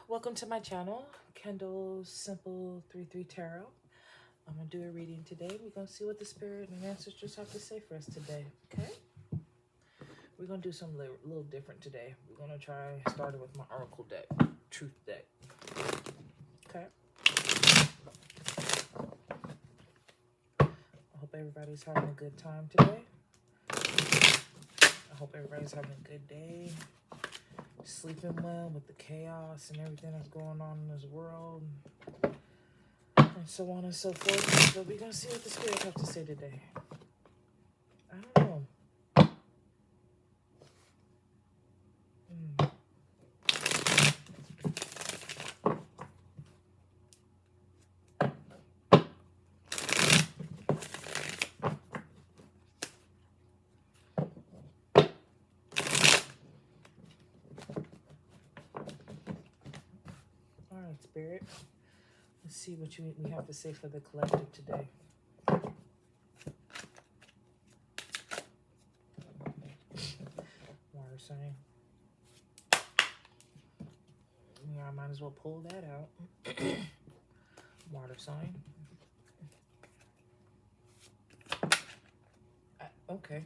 Welcome to my channel, Kendall's Simple 3-3 Tarot. I'm going to do a reading today. We're going to see what the spirit and ancestors have to say for us today, okay? We're going to do something a little different today. We're going to try starting with my Oracle deck, Truth deck, okay? I hope everybody's having a good time today. I hope everybody's having a good day, sleeping well with the chaos and everything that's going on in this world, and so on and so forth. But we're going to see what the spirit has to say today. I don't know. All right, spirit. Let's see what we have to say for the collective today. Water sign. Yeah, I might as well pull that out. Water sign. Okay.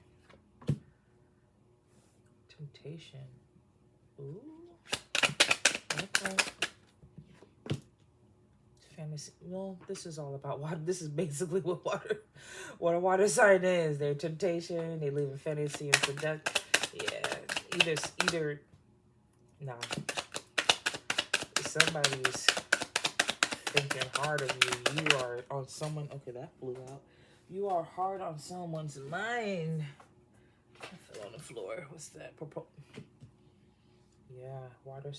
Temptation. Ooh. Okay. Fantasy. Well, this is all about water. This is basically what a water sign is. Their temptation. They live in fantasy and seduct. Yeah. Either. Nah. Somebody's thinking hard of you. You are on someone. Okay, that flew out. You are hard on someone's mind. I fell on the floor. What's that? Yeah, water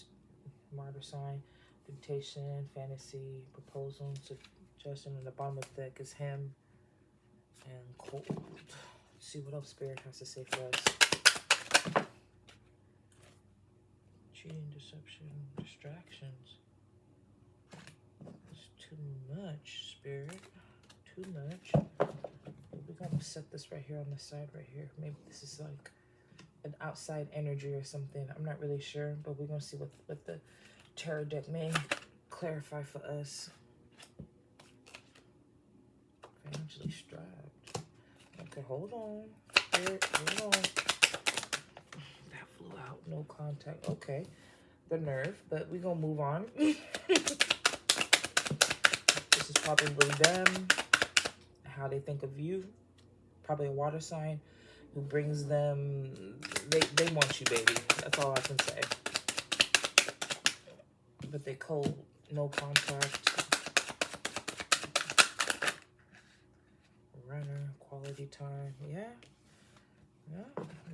sign, temptation, fantasy, proposal, suggestion. In the bottom of the deck is him and cold. Let's see what else spirit has to say for us. Cheating, deception, distractions. It's too much, spirit. Too much. We're gonna set this right here on the side right here. Maybe this is like an outside energy or something. I'm not really sure, but we're gonna see what the tarot deck may clarify for us. Financially strapped. Okay, hold on. Spirit, hold on. That flew out. No contact. Okay. The nerve, but we're gonna move on. This is probably them, how they think of you. Probably a water sign who brings them, they want you, baby. That's all I can say. But they cold, no contact. Runner, quality time. Yeah,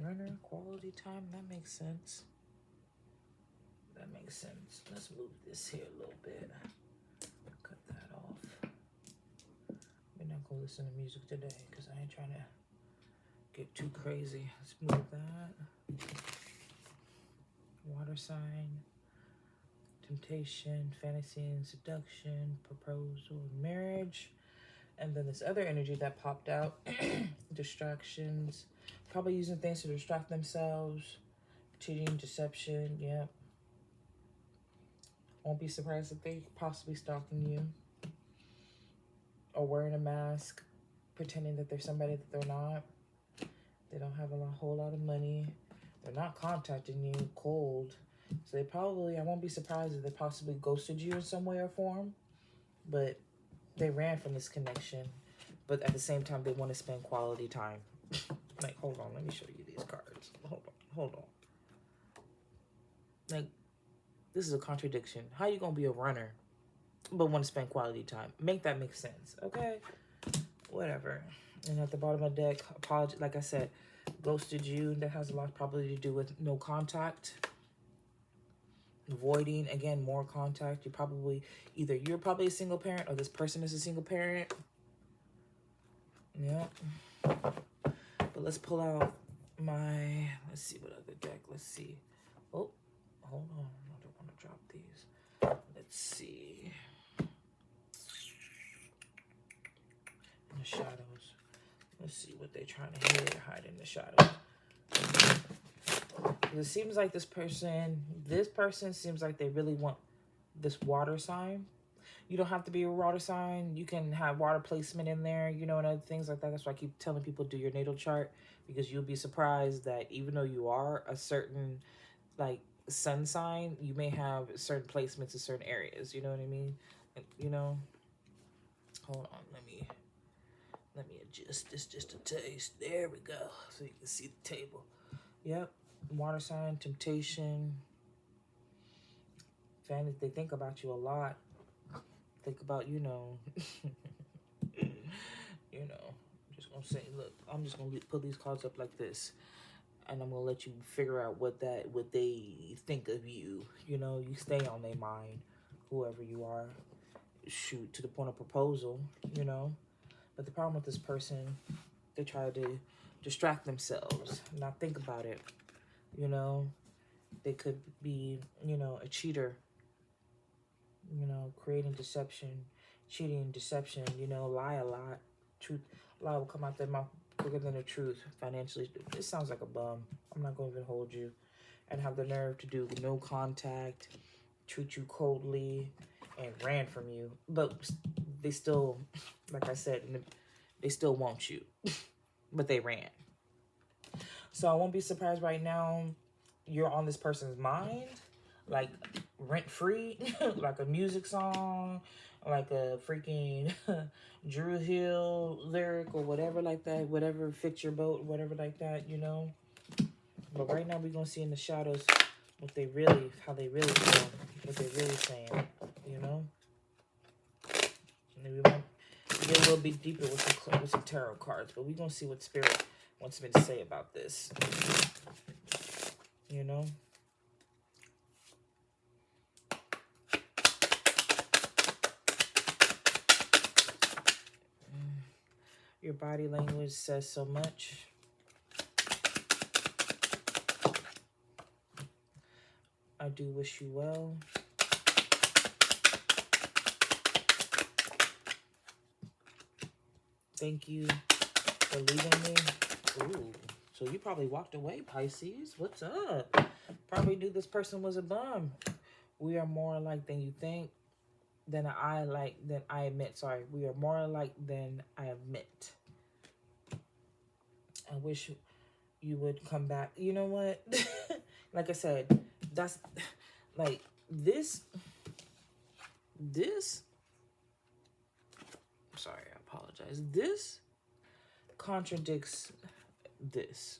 runner, quality time. That makes sense. That makes sense. Let's move this here a little bit. Cut that off. We're not gonna listen to music today because I ain't trying to get too crazy. Let's move that. Water sign, temptation, fantasy and seduction, proposal, marriage. And then this other energy that popped out, distractions, probably using things to distract themselves, cheating, deception, yeah. Won't be surprised if they possibly stalking you or wearing a mask, pretending that they're somebody that they're not. They don't have a whole lot of money. They're not contacting you, cold. So they probably, I won't be surprised if they possibly ghosted you in some way or form, but they ran from this connection. But at the same time, they want to spend quality time. Like, hold on, let me show you these cards. Hold on. Like, this is a contradiction. How you gonna be a runner, but want to spend quality time? Make that make sense, okay? Whatever. And at the bottom of the deck, apology. Like I said, ghosted you. That has a lot probably to do with no contact. Avoiding, again, more contact. You're probably a single parent or this person is a single parent. Yeah. But let's pull out let's see what other deck. Let's see. Oh, hold on. I don't want to drop these. Let's see. In the shadows. Let's see what they're trying to hide in the shadows. It seems like this person seems like they really want this water sign. You don't have to be a water sign. You can have water placement in there, you know, and other things like that. That's why I keep telling people do your natal chart, because you'll be surprised that even though you are a certain like sun sign, you may have certain placements in certain areas. You know what I mean? You know. Hold on, let me adjust this just a taste. There we go, so you can see the table. Yep, water sign, temptation. Fanny, they think about you a lot. Think about, you know, you know. I'm just gonna say, look, I'm just gonna put these cards up like this, and I'm gonna let you figure out what they think of you. You know, you stay on their mind, whoever you are. Shoot, to the point of proposal, you know. But the problem with this person, they try to distract themselves, not think about it. You know, they could be, you know, a cheater, you know, creating deception, cheating, deception, you know, lie a lot. Truth, lie will come out their mouth quicker than the truth financially. This sounds like a bum. I'm not going to even hold you. And have the nerve to do no contact, treat you coldly, and ran from you. But they still, like I said, they still want you. But they ran. So I won't be surprised right now you're on this person's mind, like rent-free, like a music song, like a freaking Drew Hill lyric or whatever like that, whatever fits your boat, whatever like that, you know. But right now we're going to see in the shadows what they really, how they really feel, what they really saying, you know. And we might get a little bit deeper with some tarot cards, but we're going to see what Spirit wants me to say about this, you know. Your body language says so much. I do wish you well. Thank you for leaving me. Ooh, so you probably walked away, Pisces. What's up? Probably knew this person was a bum. We are more alike than you think. Than I admit. Sorry, we are more alike than I admit. I wish you would come back. You know what? Like I said, that's like this. Sorry, I apologize. This contradicts this.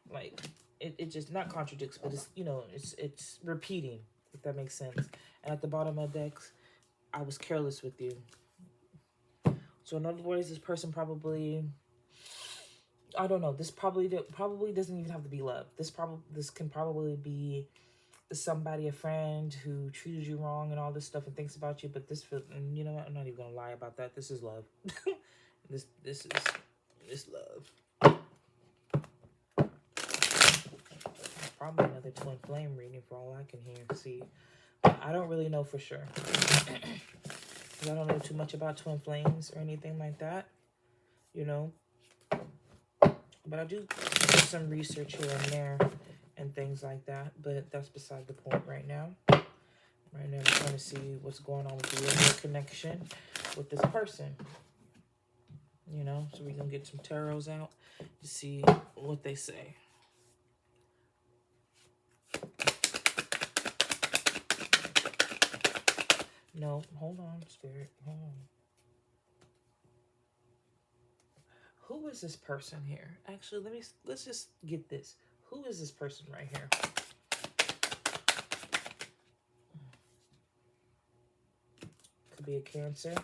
Like it just not contradicts, but it's, you know, it's repeating, if that makes sense. And at the bottom of the decks, I was careless with you. So in other words, this person probably, I don't know, this probably doesn't even have to be love. This can probably be somebody, a friend who treated you wrong and all this stuff and thinks about you. But this, and you know what, I'm not even gonna lie about that. This is love. this is love. Probably another twin flame reading for all I can hear. See, I don't really know for sure. I don't know too much about twin flames or anything like that, you know. But I do some research here and there and things like that. But that's beside the point right now. Right now, I'm trying to see what's going on with your connection with this person. You know, so we can get some tarots out to see what they say. No, hold on, Spirit. Hold on. Who is this person here? Actually, let's just get this. Who is this person right here? Could be a Cancer.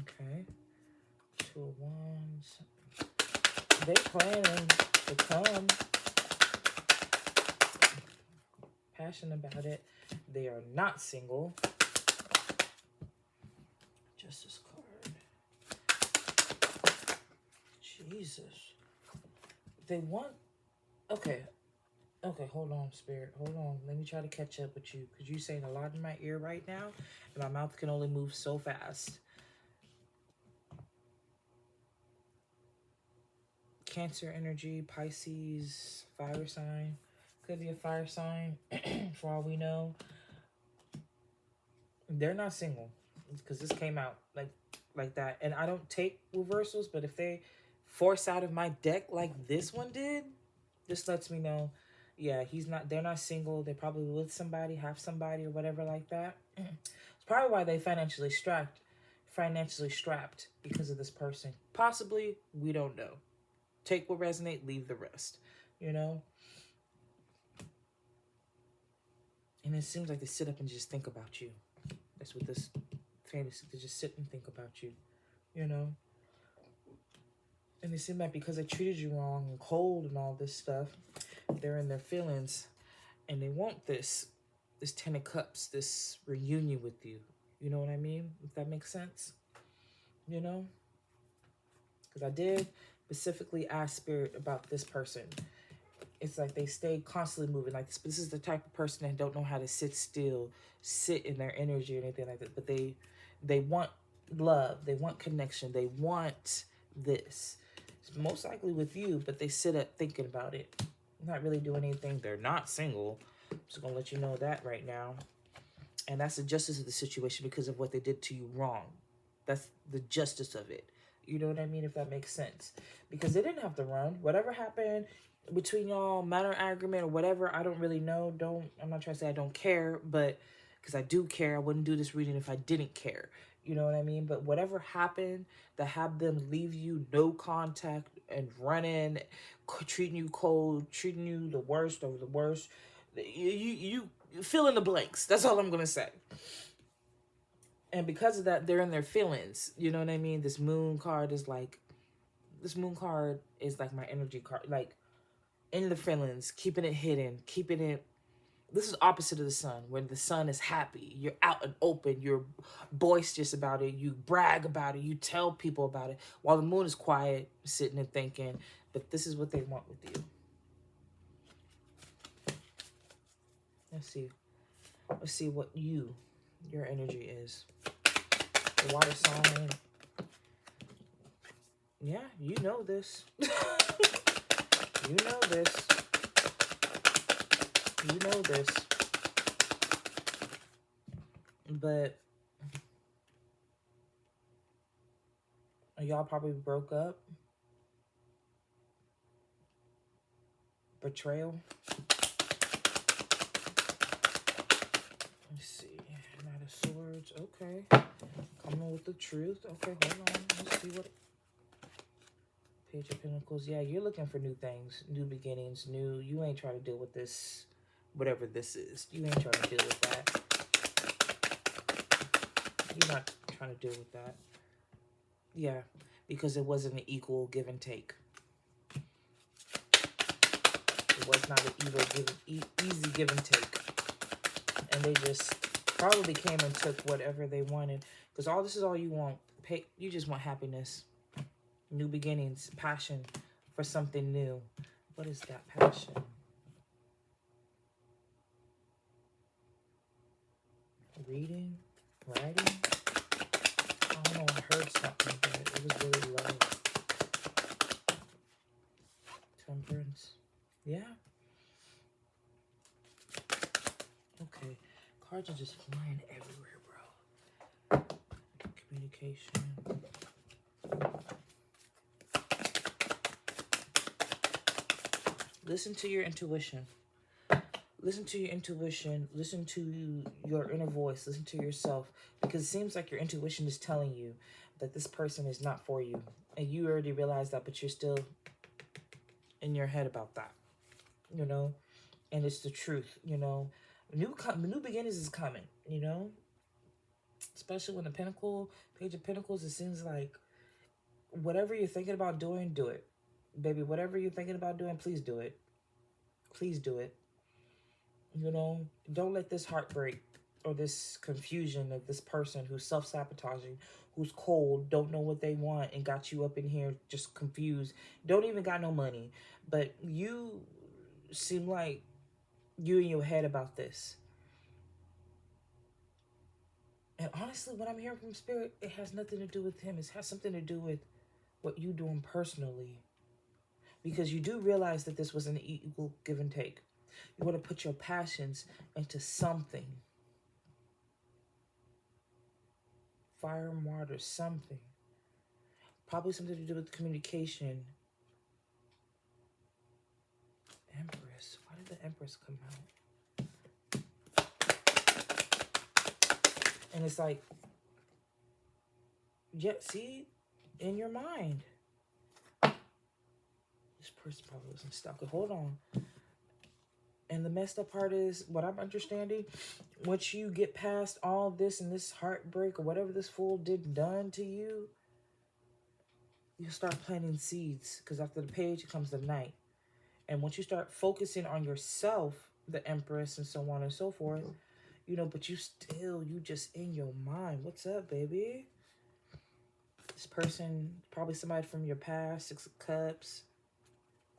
Okay. 2 of Wands. They planning to come. Passionate about it. They are not single. Justice card. Jesus. They want... Okay. Okay, hold on, Spirit. Hold on. Let me try to catch up with you. Because you're saying a lot in my ear right now. And my mouth can only move so fast. Cancer energy, Pisces, fire sign. Could be a fire sign for all we know. They're not single because this came out like that. And I don't take reversals, but if they force out of my deck like this one did, this lets me know, yeah, they're not single. They're probably with somebody, have somebody or whatever like that. It's probably why they financially strapped because of this person. Possibly, we don't know. Take what resonates, leave the rest, you know? And it seems like they sit up and just think about you. That's what this fantasy, they just sit and think about you, you know? And it seems like because they treated you wrong and cold and all this stuff, they're in their feelings and they want this 10 of Cups, this reunion with you. You know what I mean? If that makes sense, you know? Because I did specifically ask Spirit about this person. It's like they stay constantly moving. Like this is the type of person that don't know how to sit still, sit in their energy or anything like that. But they want love. They want connection. They want this. It's most likely with you, but they sit up thinking about it. Not really doing anything. They're not single. I'm just going to let you know that right now. And that's the justice of the situation because of what they did to you wrong. That's the justice of it. You know what I mean? If that makes sense. Because they didn't have to run. Whatever happened between y'all, minor argument or whatever, I don't really know. I'm not trying to say I don't care, but because I do care, I wouldn't do this reading if I didn't care. You know what I mean? But whatever happened that had them leave you no contact and running, treating you cold, treating you the worst of the worst, you fill in the blanks. That's all I'm going to say. And because of that, they're in their feelings. You know what I mean? This moon card is like my energy card. Like, in the feelings, keeping it hidden, keeping it... This is opposite of the sun. When the sun is happy, you're out and open, you're boisterous about it, you brag about it, you tell people about it, while the moon is quiet, sitting and thinking. But this is what they want with you. Let's see what your energy is. The water sign. Yeah, you know this. You know this. You know this. But y'all probably broke up. Betrayal. Let's see. Knight of Swords. Okay. Coming with the truth. Okay, hold on. Let's see what... Page of Pentacles. Yeah, you're looking for new things, new beginnings, you ain't trying to deal with this, whatever this is. You ain't trying to deal with that. You're not trying to deal with that. Yeah, because it wasn't an equal give and take. It was not an easy give and take. And they just probably came and took whatever they wanted. Because this is all you want. You just want happiness. New beginnings, passion for something new. What is that passion? Reading, writing. I don't know, I heard something, but it was really low. Temperance. Yeah. Okay. Cards are just flying everywhere, bro. Communication. Listen to your intuition. Listen to your intuition. Listen to your inner voice. Listen to yourself. Because it seems like your intuition is telling you that this person is not for you. And you already realize that, but you're still in your head about that. You know? And it's the truth, you know? New beginnings is coming, you know? Especially when the Page of Pentacles, it seems like whatever you're thinking about doing, do it. Baby, whatever you're thinking about doing, please do it. Please do it. You know, don't let this heartbreak or this confusion of this person who's self-sabotaging, who's cold, don't know what they want, and got you up in here just confused, don't even got no money. But you seem like you in your head about this. And honestly, what I'm hearing from Spirit, it has nothing to do with him. It has something to do with what you doing personally. because you do realize that this was an equal give and take. You want to put your passions into something. Fire and water, something. Probably something to do with communication. Empress. Why did the Empress come out? And it's like, yeah, see, in your mind. This person probably wasn't stuck. Hold on. And the messed up part is, what I'm understanding, once you get past all this and this heartbreak or whatever this fool done to you, you start planting seeds. Because after the page comes the knight. And once you start focusing on yourself, the Empress and so on and so forth, you know, but you just in your mind. What's up, baby? This person, probably somebody from your past, Six of Cups,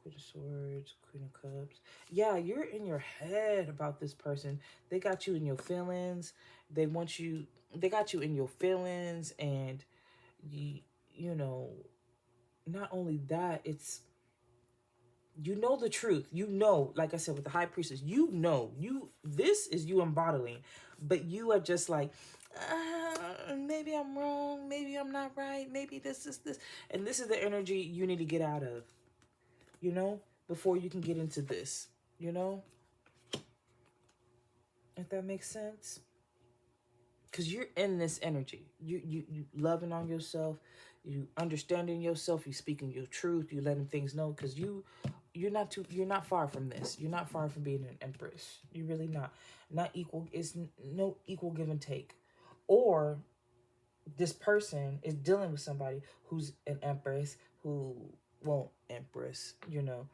Queen of Swords, Queen of Cups. Yeah, you're in your head about this person. They got you in your feelings. They got you in your feelings, and you know, not only that, it's, you know the truth. You know, like I said, with the High Priestess, this is you embodying, but you are just like, maybe I'm wrong, maybe I'm not right, maybe this. And this is the energy you need to get out of, you know, before you can get into this, you know? If that makes sense. Because you're in this energy. You loving on yourself, you understanding yourself, you speaking your truth, you letting things know, because you're not far from this. You're not far from being an Empress. You're really not. Not equal. It's no equal give and take. Or this person is dealing with somebody who's an Empress, who won't Empress, you know.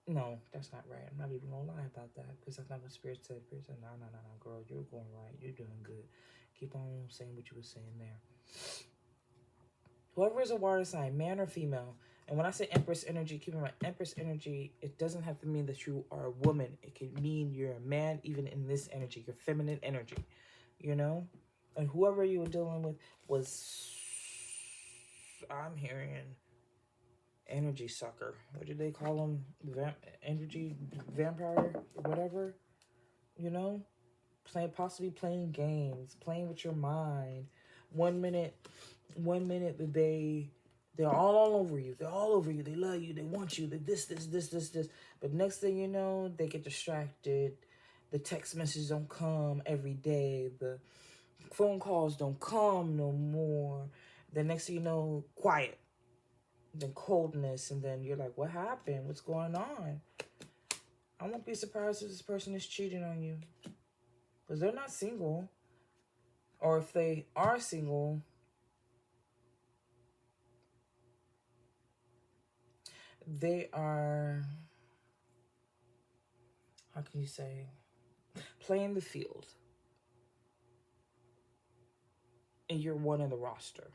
No, that's not right. I'm not even gonna lie about that, because that's not what Spirit said. Spirit said, no, girl, you're going right. You're doing good. Keep on saying what you were saying there. Whoever is a water sign, man or female, and when I say Empress energy, keep in mind, Empress energy, it doesn't have to mean that you are a woman. It can mean you're a man, even in this energy, your feminine energy, you know? And whoever you were dealing with was, I'm hearing, energy sucker. What do they call them? Energy vampire, whatever, you know? Possibly playing games, playing with your mind. One minute they're all over you. They're all over you. They love you. They want you. They this. But next thing you know, they get distracted. The text messages don't come every day. The phone calls don't come no more. The next thing you know, quiet. Then coldness. And then you're like, what happened? What's going on? I won't be surprised if this person is cheating on you. Because they're not single. Or if they are single, they are, how can you say, playing the field. And you're one in the roster.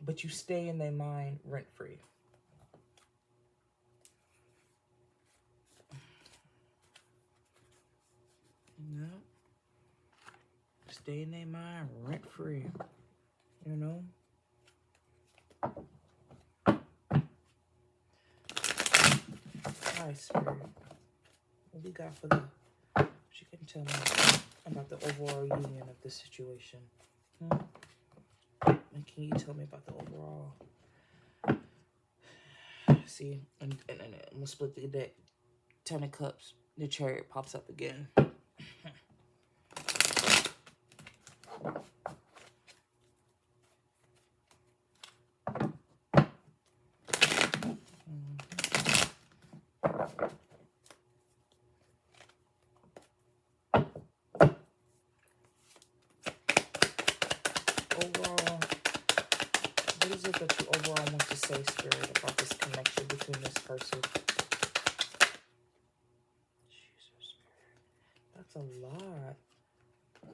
But you stay in their mind rent-free. You know? Stay in their mind rent-free. You know? Alright, Spirit. What we got for the... She can tell me about the overall union of this situation. And can you tell me about the overall... See, and we'll split the deck. 10 of Cups. The Chariot pops up again. Overall, what is it that you overall want to say, Spirit, about this connection between this person? Jesus, Spirit. That's a lot.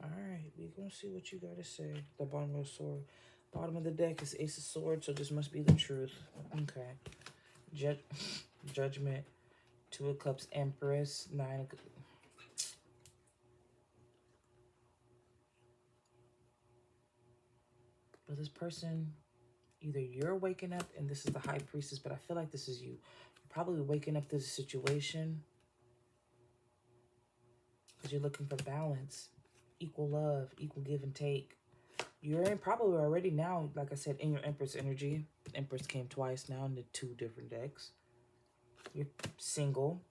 Alright, we're going to see what you got to say. The bottom of the sword. Bottom of the deck is Ace of Swords, so this must be the truth. Okay. Judgment. 2 of Cups, Empress. 9 of... But this person Either you're waking up, and this is the High Priestess, but I feel like this is you. You're probably waking up to the situation because you're looking for balance, equal love, equal give and take. You're in probably already now, like I said, in your Empress energy. Empress came twice now in the 2 different decks. You're single.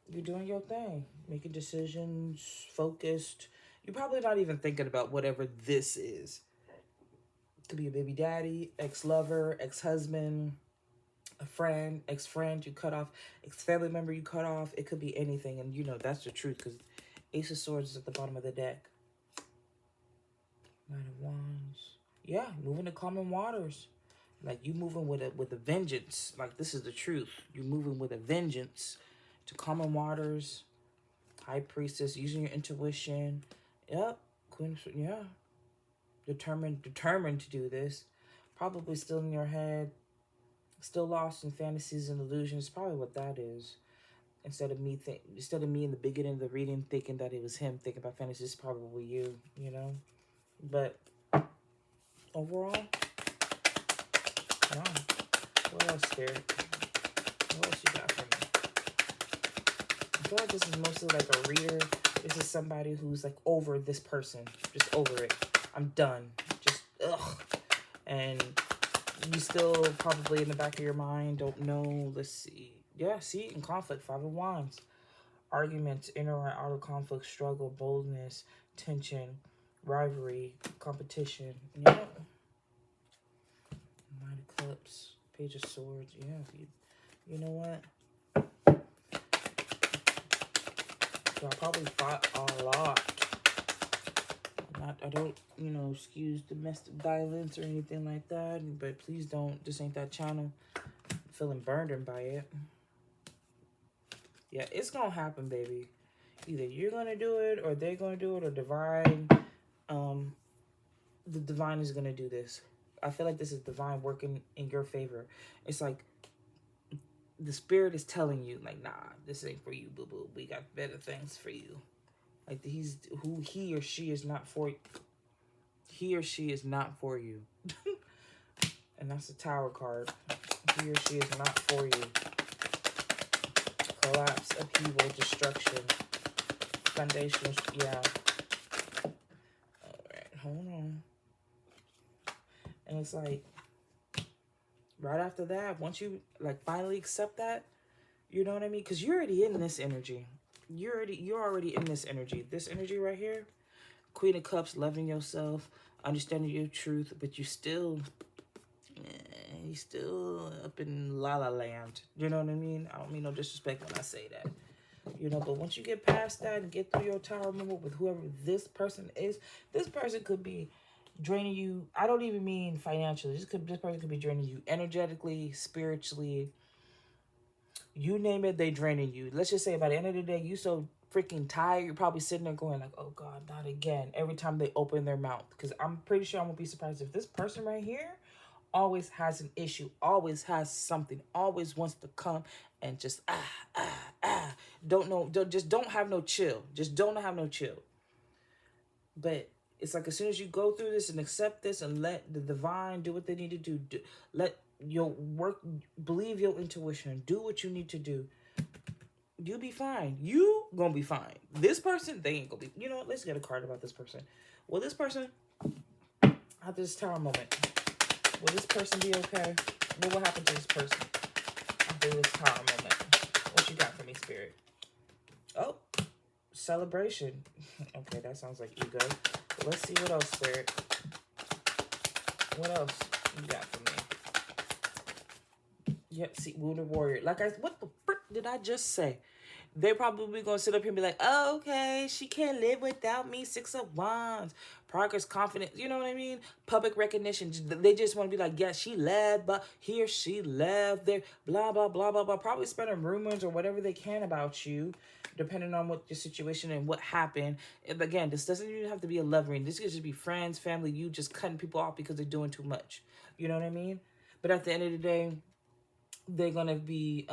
You're doing your thing, making decisions, focused. You're probably not even thinking about whatever this is. It could be a baby daddy, ex-lover, ex-husband, a friend, ex-friend you cut off, ex-family member you cut off. It could be anything, and you know that's the truth because Ace of Swords is at the bottom of the deck. Knight of Wands. Yeah, moving to common waters. Like you moving with a vengeance. Like this is the truth. You're moving with a vengeance to common waters. High Priestess, using your intuition. Yep. Queen, yeah. Determined to do this. Probably still in your head. Still lost in fantasies and illusions. Probably what that is. Instead of me in the beginning of the reading thinking that it was him thinking about fantasies, it's probably you, you know? But overall, wow. What else, Spirit? What else you got for me? I feel like this is mostly like a reader. This is somebody who's like over this person. Just over it. I'm done. Just, ugh. And you still probably in the back of your mind don't know. Let's see. Yeah, see, in conflict, 5 of Wands. Arguments, inner or outer conflict, struggle, boldness, tension, rivalry, competition. Yeah. Knight of Cups, Page of Swords. Yeah, you know what? So I probably fought a lot. I don't, you know, excuse domestic violence or anything like that. But please don't. This ain't that channel. I'm feeling burned by it. Yeah, it's gonna happen, baby. Either you're gonna do it, or they're gonna do it, or divine. The divine is gonna do this. I feel like this is divine working in your favor. It's like the spirit is telling you, like, nah, this ain't for you, boo boo. We got better things for you. Like he or she is not for you. He or she is not for you. And that's the Tower card. He or she is not for you. Collapse, upheaval, destruction. Foundational, yeah. Alright, hold on. And it's like, right after that, once you, like, finally accept that, you know what I mean? Because you're already in this energy. You're already in this energy. This energy right here, Queen of Cups, loving yourself, understanding your truth, but you still up in la la land. You know what I mean? I don't mean no disrespect when I say that. You know, but once you get past that and get through your Tower moment with whoever this person is, this person could be draining you. I don't even mean financially. This person could be draining you energetically, spiritually. You name it, they draining you. Let's just say by the end of the day, you so freaking tired, you're probably sitting there going like, oh God, not again. Every time they open their mouth. Because I'm pretty sure I won't be surprised if this person right here always has an issue, always has something, always wants to come and just don't have no chill. Just don't have no chill. But it's like as soon as you go through this and accept this and let the divine do what they need to do, let your work, believe your intuition, do what you need to do, you'll be fine. You gonna be fine. This person, they ain't gonna be. You know what? Let's get a card about this person. Will this person have this Tower moment? Will this person be okay? What will happen to this person after this Tower moment? What you got for me, Spirit? Oh, celebration. Okay, that sounds like ego. But let's see what else, Spirit. What else you got for me? Yep, see, Wounded Warrior. Like, what the frick did I just say? They're probably going to sit up here and be like, oh, okay, she can't live without me. 6 of Wands. Progress, confidence. You know what I mean? Public recognition. They just want to be like, yeah, she left, but he or she left. They're blah, blah, blah, blah, blah. Probably spreading rumors or whatever they can about you, depending on what your situation and what happened. And again, this doesn't even have to be a love ring. This could just be friends, family, you just cutting people off because they're doing too much. You know what I mean? But at the end of the day, they're going to be...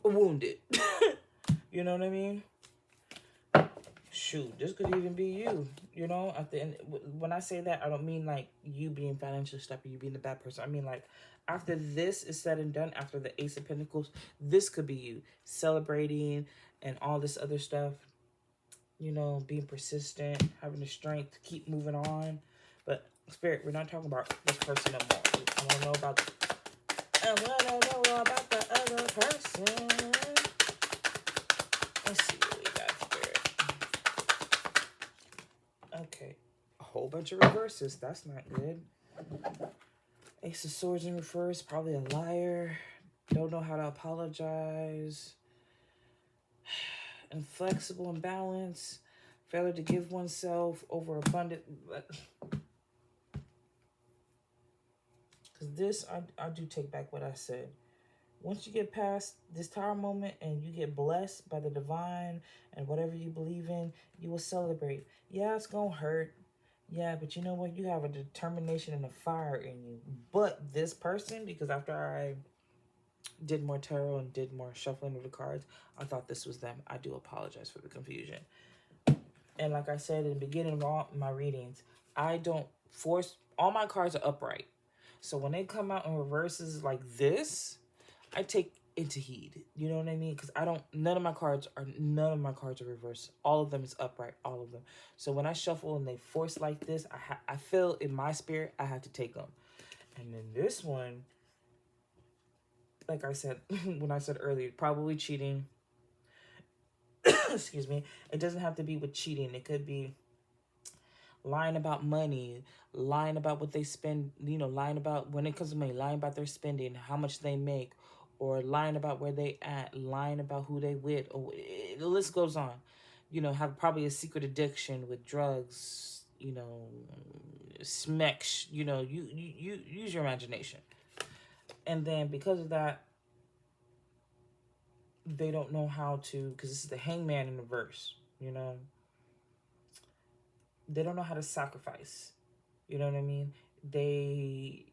wounded. You know what I mean? shoot, this could even be you. You know, at the end, when I say that, I don't mean like you being financially stuck or you being the bad person. I mean like after this is said and done, after the Ace of Pentacles, this could be you celebrating and all this other stuff. You know, being persistent, having the strength to keep moving on. But Spirit, we're not talking about this person no more. I want to know about. I want to know about the other person. Let's see what we got, Spirit. Okay, a whole bunch of reverses. That's not good. Ace of Swords in reverse, probably a liar. Don't know how to apologize. Inflexible and balance. Failure to give oneself over abundant. Because this, I do take back what I said. Once you get past this Tower moment and you get blessed by the divine and whatever you believe in, you will celebrate. Yeah, it's going to hurt. Yeah, but you know what? You have a determination and a fire in you. But this person, because after I did more tarot and did more shuffling of the cards, I thought this was them. I do apologize for the confusion. And like I said in the beginning of all my readings, I don't force, all my cards are upright. So when they come out in reverses like this, I take into heed. You know what I mean? Because none of my cards are reversed. All of them is upright, all of them. So when I shuffle and they force like this, I feel in my spirit, I have to take them. And then this one, like I said, when I said earlier, probably cheating. Excuse me. It doesn't have to be with cheating. It could be lying about money, lying about what they spend, you know, lying about when it comes to money, lying about their spending, how much they make, or lying about where they at, lying about who they with, or the list goes on. You know, have probably a secret addiction with drugs, you know, smex, you know, you use your imagination. And then because of that, they don't know how to, because this is the Hangman in the verse, you know. They don't know how to sacrifice. You know what I mean? They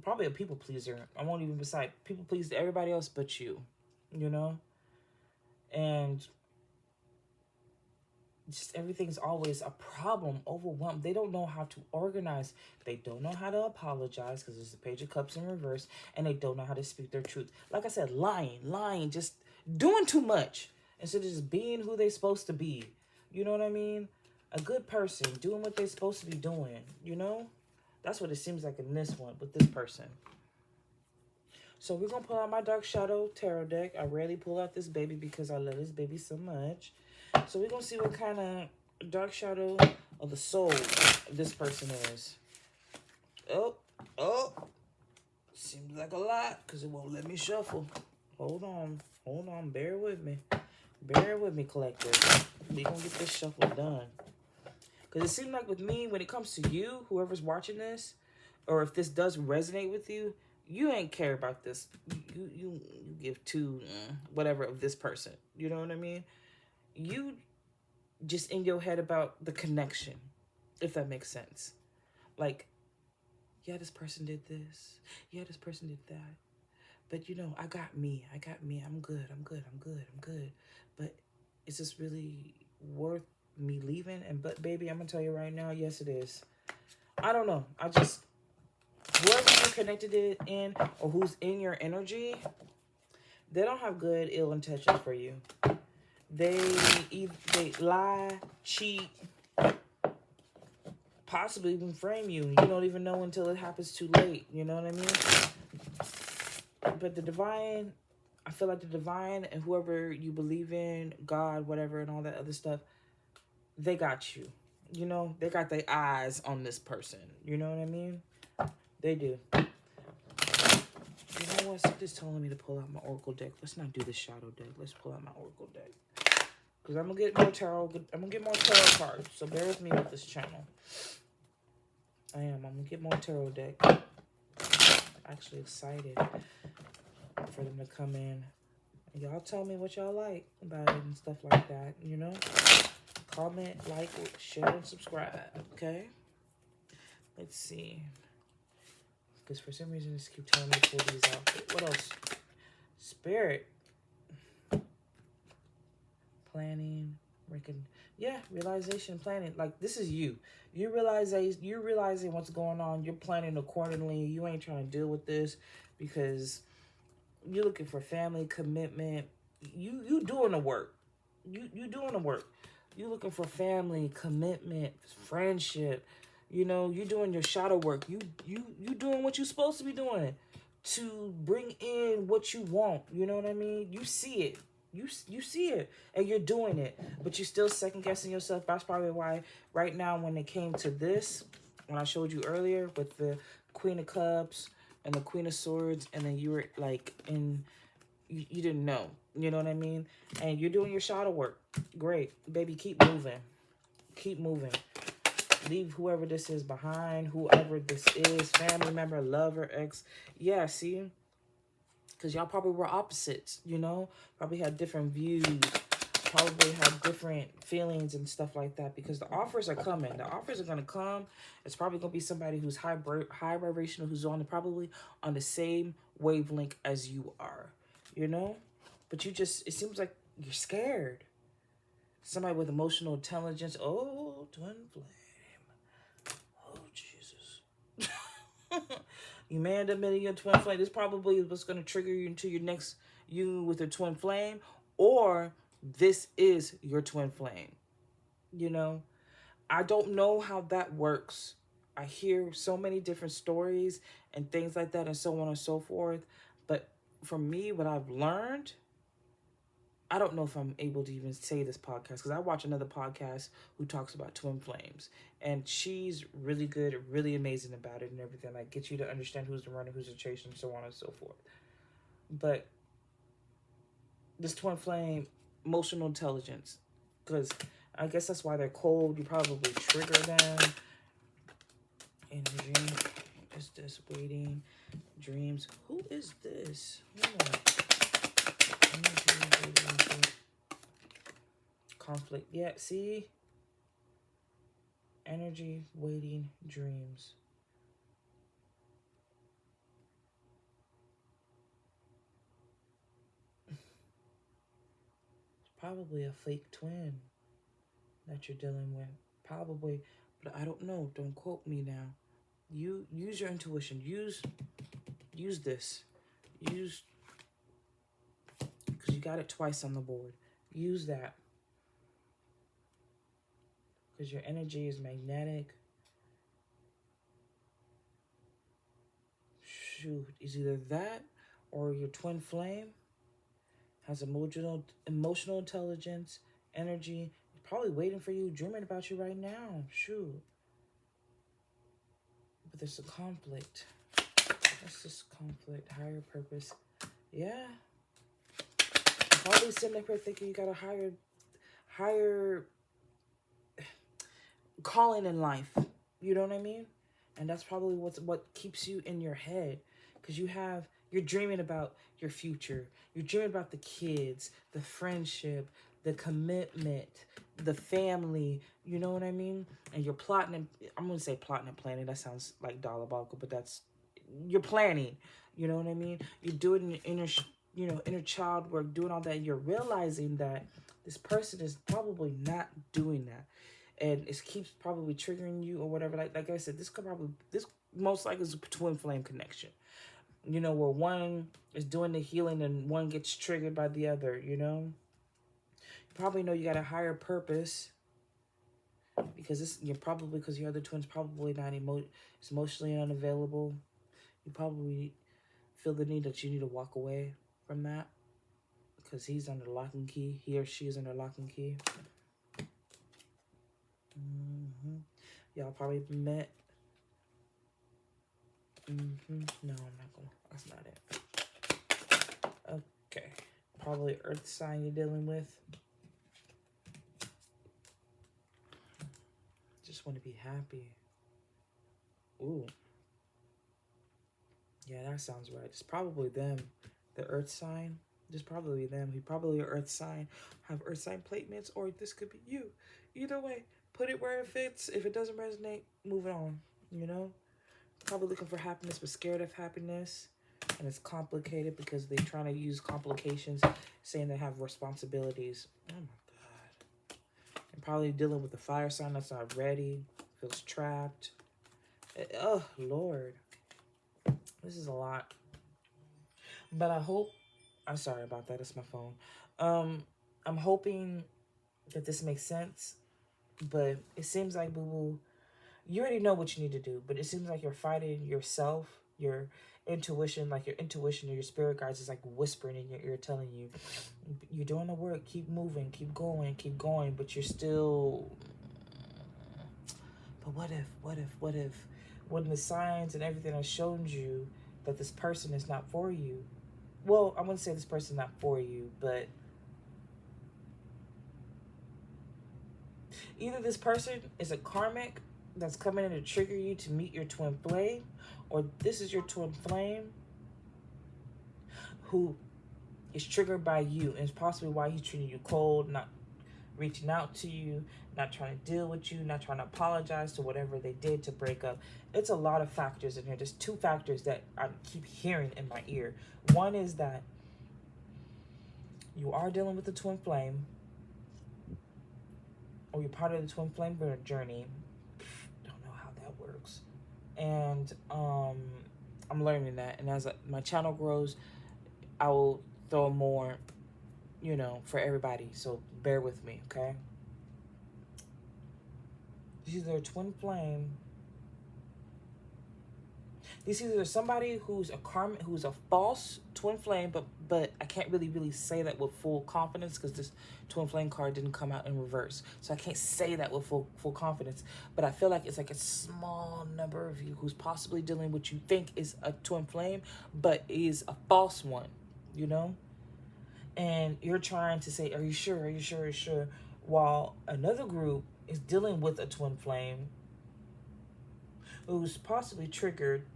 probably a people pleaser. I won't even decide. People please everybody else but you. You know? And just everything's always a problem, overwhelmed. They don't know how to organize. They don't know how to apologize because there's the Page of Cups in reverse. And they don't know how to speak their truth. Like I said, lying, just doing too much instead of just being who they're supposed to be. You know what I mean? A good person doing what they're supposed to be doing, you know? That's what it seems like in this one with this person. So we're going to pull out my Dark Shadow Tarot deck. I rarely pull out this baby because I love this baby so much. So we're going to see what kind of Dark Shadow of the soul this person is. Oh. Seems like a lot because it won't let me shuffle. Hold on. Bear with me, collective. We're going to get this shuffle done. Because it seems like with me, when it comes to you, whoever's watching this, or if this does resonate with you, you ain't care about this. You give two, whatever, of this person. You know what I mean? You just in your head about the connection, if that makes sense. Like, yeah, this person did this. Yeah, this person did that. But, you know, I got me. I'm good. But is this really worth me leaving? But baby, I'm gonna tell you right now, yes it is. I don't know. I just, whoever you're connected in or who's in your energy, they don't have good ill intentions for you. They lie, cheat, possibly even frame you. You don't even know until it happens too late. You know what I mean? But the divine, I feel like the divine and whoever you believe in, God, whatever, and all that other stuff, they got you. You know, they got their eyes on this person. You know what I mean? They do. You know what? Something's telling me to pull out my Oracle deck. Let's not do the Shadow deck. Let's pull out my Oracle deck. Because I'm going to get more tarot. I'm going to get more tarot cards. So bear with me with this channel. I'm going to get more tarot deck. I'm actually excited for them to come in. Y'all tell me what y'all like about it and stuff like that, you know? Comment, like, share, and subscribe, okay? Let's see. Because for some reason, just keep telling me to pull these out. What else? Spirit. planning, yeah, realization, planning. Like, this is you. You're realizing what's going on. You're planning accordingly. You ain't trying to deal with this because you're looking for family commitment. You doing the work. You doing the work. You looking for family commitment, friendship. You know, you doing your shadow work. You doing what you're supposed to be doing to bring in what you want. You know what I mean? You see it. You see it and you're doing it, but you're still second guessing yourself. That's probably why right now when it came to this, when I showed you earlier with the Queen of Cups and the Queen of Swords, and then you were like you didn't know. You know what I mean? And you're doing your shadow work. Great. Baby, keep moving. Keep moving. Leave whoever this is behind, whoever this is, family member, lover, ex. Yeah, see? Because y'all probably were opposites, you know? Probably had different views. Probably had different feelings and stuff like that. Because the offers are coming. The offers are going to come. It's probably going to be somebody who's high vibrational, who's probably on the same wavelength as you are, you know? But you just, it seems like you're scared. Somebody with emotional intelligence. Oh, twin flame. Oh, Jesus. You man admitting your twin flame. This probably is what's going to trigger you into your next you with a twin flame. Or this is your twin flame. You know? I don't know how that works. I hear so many different stories and things like that and so on and so forth. But for me, what I've learned, I don't know if I'm able to even say this podcast because I watch another podcast who talks about twin flames, and she's really good, really amazing about it and everything. Like, get you to understand who's the runner, who's the chaser, and so on and so forth. But this twin flame, emotional intelligence, because I guess that's why they're cold. You probably trigger them. Energy. What is this? Waiting. Dreams. Who is this? Hold on. Energy. Conflict. Yeah, see? Energy, waiting, dreams. It's probably a fake twin that you're dealing with. Probably, but I don't know. Don't quote me now. You use your intuition. Use this. Use, because you got it twice on the board. Use that. Because your energy is magnetic. Shoot, is either that or your twin flame has emotional intelligence, energy, probably waiting for you, dreaming about you right now. Shoot. But there's a conflict. What's this conflict? Higher purpose. Yeah. Probably sitting there thinking you got a higher calling in life. You know what I mean? And that's probably what keeps you in your head. Because you're dreaming about your future. You're dreaming about the kids, the friendship, the commitment, the family. You know what I mean? And you're plotting. I'm going to say plotting and planning. That sounds like diabolical, but you're planning. You know what I mean? You're doing inner child work, doing all that. You're realizing that this person is probably not doing that. And it keeps probably triggering you or whatever. Like I said, this most likely is a twin flame connection. You know, where one is doing the healing and one gets triggered by the other, you know? You probably know you got a higher purpose because because your other twin's probably not emotionally unavailable. You probably feel the need that you need to walk away from that because he's under lock and key. He or she is under lock and key. Y'all probably met. No, I'm not gonna. That's not it. Okay. Probably earth sign you're dealing with. Just want to be happy. Ooh. Yeah, that sounds right. It's probably them. The earth sign. Just probably them. He probably an earth sign. Have earth sign placements, or this could be you. Either way, put it where it fits. If it doesn't resonate, move it on. You know? Probably looking for happiness, but scared of happiness. And it's complicated because they're trying to use complications, saying they have responsibilities. Oh my I'm probably dealing with a fire sign that's not ready, feels trapped. Oh, Lord. This is a lot. But I hope, I'm sorry about that, it's my phone. I'm hoping that this makes sense, but it seems like, boo-boo, you already know what you need to do, but it seems like you're fighting yourself, your intuition, like your intuition or your spirit guides is like whispering in your ear, telling you, you're doing the work, keep moving, keep going, but you're still, but what if, when the signs and everything has shown you that this person is not for you, well, I wouldn't say this person is not for you, but either this person is a karmic that's coming in to trigger you to meet your twin flame, or this is your twin flame who is triggered by you, and it's possibly why he's treating you cold, not reaching out to you, not trying to deal with you, not trying to apologize to whatever they did to break up. It's a lot of factors in here. There's two factors that I keep hearing in my ear. One is that you are dealing with the twin flame, or you're part of the twin flame journey. Don't know how that works. And I'm learning that. And as my channel grows, I will throw more, you know, for everybody. So bear with me, okay? This is their twin flame. This is either somebody who's a karmic, who's a false twin flame, but I can't really say that with full confidence because this twin flame card didn't come out in reverse. So I can't say that with full confidence. But I feel like it's like a small number of you who's possibly dealing with what you think is a twin flame, but is a false one, you know? And you're trying to say, are you sure? Are you sure? Are you sure? While another group is dealing with a twin flame who's possibly triggered.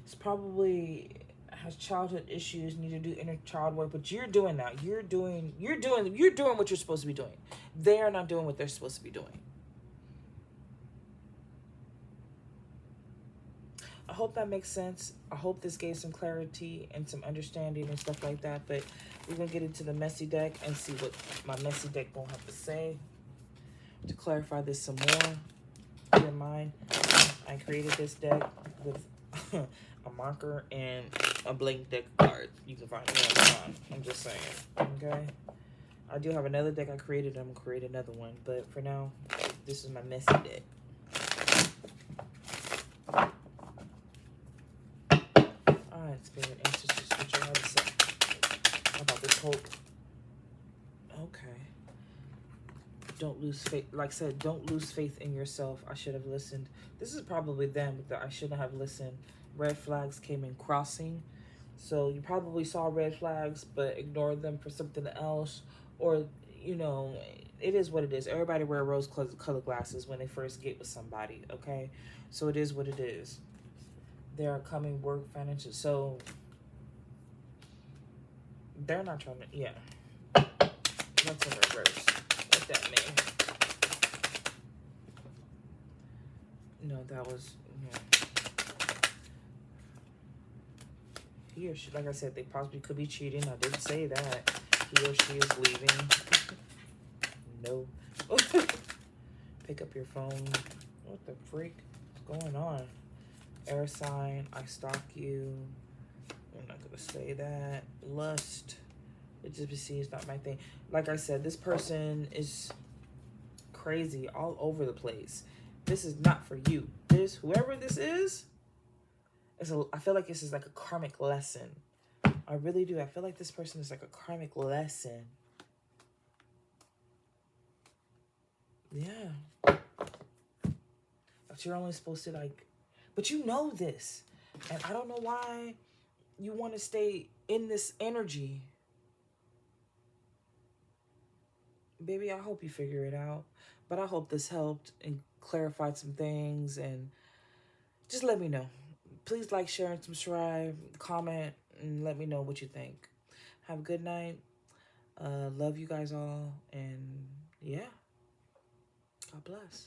It's probably has childhood issues, need to do inner child work, but you're doing that. You're doing what you're supposed to be doing. They're not doing what they're supposed to be doing. I hope that makes sense. I hope this gave some clarity and some understanding and stuff like that. But we're going to get into the messy deck and see what my messy deck going to have to say to clarify this some more. Keep in mind, I created this deck with a marker and a blank deck card. You can find it online. I'm just saying. Okay? I do have another deck I created. I'm going to create another one. But for now, this is my messy deck. Alright, Spirit, Ancestors, what you have to say about this hope. Okay. Don't lose faith. Like I said, don't lose faith in yourself. I should have listened. This is probably them that I shouldn't have listened. Red flags came in crossing. So you probably saw red flags, but ignored them for something else. Or, you know, it is what it is. Everybody wear rose-colored glasses when they first get with somebody, okay? So it is what it is. They are coming work financial. So they're not trying to, yeah. That's in reverse. What that mean? No, that was, yeah. He or she, like I said, they possibly could be cheating. I didn't say that. He or she is leaving. No. Pick up your phone. What the freak is going on? Air sign, I stalk you. I'm not gonna say that. Lust, intimacy is not my thing. Like I said, this person is crazy all over the place. This is not for you. Whoever this is I feel like this is like a karmic lesson. I really do. I feel like this person is like a karmic lesson. Yeah. But you're only supposed to like, but you know this. And I don't know why you want to stay in this energy. Baby, I hope you figure it out. But I hope this helped and clarified some things. And just let me know. Please like, share, and subscribe. Comment and let me know what you think. Have a good night. Love you guys all. And yeah. God bless.